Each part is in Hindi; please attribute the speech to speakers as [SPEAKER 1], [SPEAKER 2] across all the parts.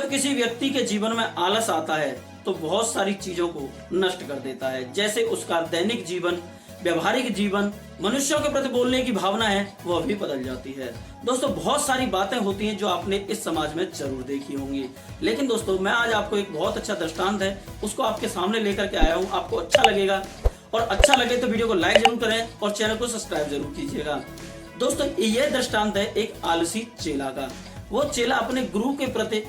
[SPEAKER 1] जब किसी व्यक्ति के जीवन में आलस आता है तो बहुत सारी चीजों को नष्ट कर देता है, जैसे उसका दैनिक जीवन, व्यवहारिक जीवन, मनुष्यों के प्रति बोलने की भावना है वह भी बदल जाती है। दोस्तों बहुत सारी बातें होती हैं जो आपने इस समाज में जरूर देखी होंगी, लेकिन दोस्तों मैं आज आपको एक बहुत अच्छा दृष्टांत है उसको आपके सामने लेकर के आया हूँ। आपको अच्छा लगेगा और अच्छा लगे तो वीडियो को लाइक जरूर करें और चैनल को सब्सक्राइब जरूर कीजिएगा। दोस्तों यह दृष्टांत है एक आलसी चेला का। वो चेला अपने गुरु के प्रति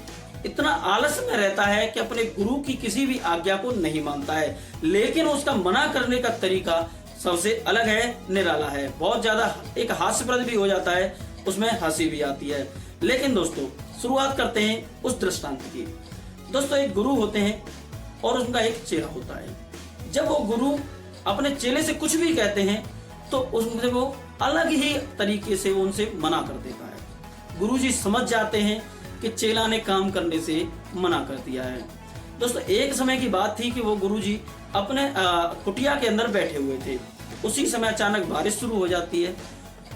[SPEAKER 1] इतना आलस में रहता है कि अपने गुरु की किसी भी आज्ञा को नहीं मानता है, लेकिन उसका मना करने का तरीका सबसे अलग है, निराला है, बहुत ज्यादा एक हास्यप्रद भी हो जाता है, उसमें हंसी भी आती है। लेकिन दोस्तों शुरुआत करते हैं उस दृष्टांत की। दोस्तों एक गुरु होते हैं और उनका एक चेला होता है। जब वो गुरु अपने चेले से कुछ भी कहते हैं तो उसमें वो अलग ही तरीके से उनसे मना कर देता है। गुरुजी समझ जाते हैं कि चेला ने काम करने से मना कर दिया है। दोस्तों एक समय की बात थी कि वो गुरुजी अपने कुटिया के अंदर बैठे हुए थे। उसी समय अचानक बारिश शुरू हो जाती है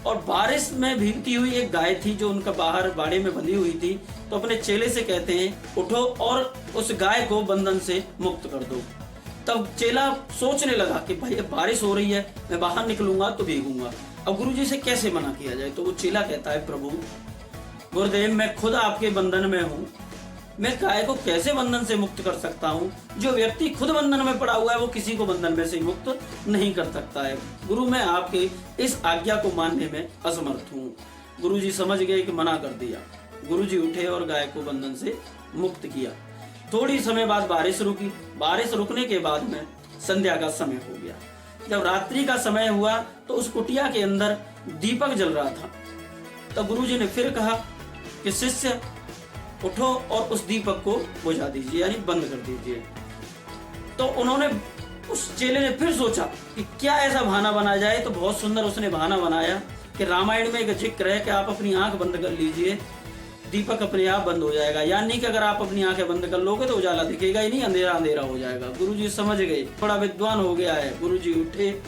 [SPEAKER 1] और बारिश में भीगती हुई एक गाय थी जो उनका बाहर बाड़े में बंधी हुई थी। तो अपने चेले से कहते हैं उठो और उस गाय को बंधन से मुक्त कर दो। तब चेला सोचने लगा कि भाई बारिश हो रही है, मैं बाहर निकलूंगा तो भीगूंगा, अब गुरुजी से कैसे मना किया जाए। तो वो चेला कहता है प्रभु गुरुदेव मैं खुद आपके बंधन में हूँ, मैं गाय को कैसे बंधन से मुक्त कर सकता हूँ। जो व्यक्ति खुद बंधन में पड़ा हुआ है वो किसी को बंधन में से मुक्त नहीं कर सकता है। गुरु मैं आपके इस आज्ञा को मानने में असमर्थ हूँ। गुरुजी समझ गए कि मना कर दिया। गुरुजी उठे और गाय को बंधन से मुक्त किया। थोड़ी समय बाद बारिश रुकी। बारिश रुकने के बाद में संध्या का समय हो गया। जब रात्रि का समय हुआ तो उस कुटिया के अंदर दीपक जल रहा था। तब गुरुजी ने फिर कहा कि शिष्य उठो और उस दीपक को बुझा दीजिए, यानी बंद कर दीजिए। तो उन्होंने उस चेले ने फिर सोचा कि क्या ऐसा बहाना बनाया जाए। तो बहुत सुंदर उसने बहाना बनाया कि रामायण में एक जिक्र है कि आप अपनी आंख बंद कर लीजिए, दीपक अपने आप बंद हो जाएगा, यानी कि अगर आप अपनी आंखें बंद कर लोगे तो उजाला दिखेगा ही नहीं, अंधेरा अंधेरा हो जाएगा। गुरुजी समझ गए, थोड़ा विद्वान हो गया है। गुरुजी उठे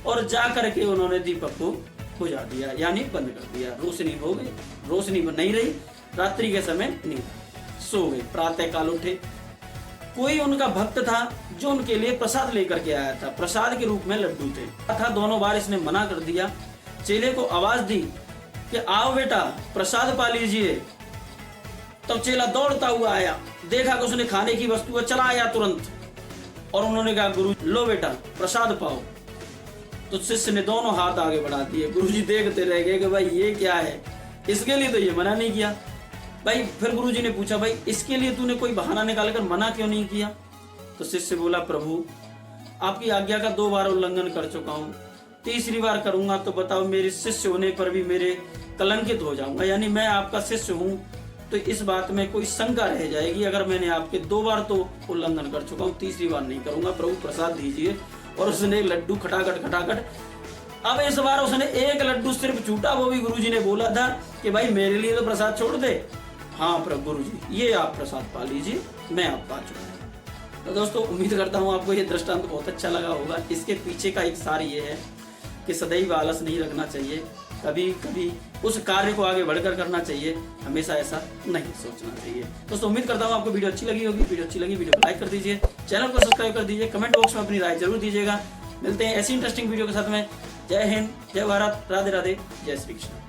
[SPEAKER 1] और जा करके उन्होंने दीपक को बुझा दिया, यानी बंद कर दिया। रोशनी हो गई, रोशनी नहीं रही। रात्रि के समय नहीं, सो गए। प्रातः काल उठे, कोई उनका भक्त था जो उनके लिए प्रसाद लेकर के आया था। प्रसाद के रूप में लड्डू थे। था दोनों बार इसने मना कर दिया। चेले को आवाज दी कि आओ बेटा प्रसाद पा लीजिए। तब चेला दौड़ता हुआ आया, देखा कि उसने खाने की वस्तु है, चला आया तुरंत और उन्होंने कहा गुरु लो बेटा प्रसाद पाओ। तो शिष्य ने दोनों हाथ आगे बढ़ा दिए। गुरुजी देखते रह गए कि भाई ये क्या है, इसके लिए तो ये मना नहीं किया भाई। फिर गुरुजी ने पूछा भाई इसके लिए तूने कोई बहाना निकाल कर मना क्यों नहीं किया। तो शिष्य बोला प्रभु आपकी आज्ञा का 2 बार उल्लंघन कर चुका हूँ, तीसरी बार करूंगा तो बताओ मेरे शिष्य होने पर भी मेरे कलंकित हो जाऊंगा, यानी मैं आपका शिष्य हूँ तो इस बात में कोई शंका रह जाएगी। अगर मैंने आपके 2 बार तो उल्लंघन कर चुका हूँ, तीसरी बार नहीं करूंगा, प्रभु प्रसाद दीजिए। और उसने लड्डू खटाखट खटाखट, अब इस बार उसने एक लड्डू सिर्फ छूटा, वो भी गुरुजी ने बोला था कि भाई मेरे लिए तो प्रसाद छोड़ दे। हाँ प्रभु गुरुजी ये आप प्रसाद पा लीजिए, मैं आप पा चुका हूँ। तो दोस्तों उम्मीद करता हूँ आपको ये दृष्टांत बहुत अच्छा लगा होगा। इसके पीछे का एक सार ये है कि सदैव आलस नहीं रखना चाहिए, कभी कभी उस कार्य को आगे बढ़कर करना चाहिए, हमेशा ऐसा नहीं सोचना चाहिए। दोस्तों उम्मीद करता हूँ आपको वीडियो अच्छी लगी होगी। वीडियो अच्छी लगी वीडियो को लाइक कर दीजिए, चैनल को सब्सक्राइब कर दीजिए, कमेंट बॉक्स में अपनी राय जरूर दीजिएगा। मिलते हैं ऐसी इंटरेस्टिंग वीडियो के साथ में। जय हिंद, जय भारत, राधे राधे, जय श्री कृष्ण।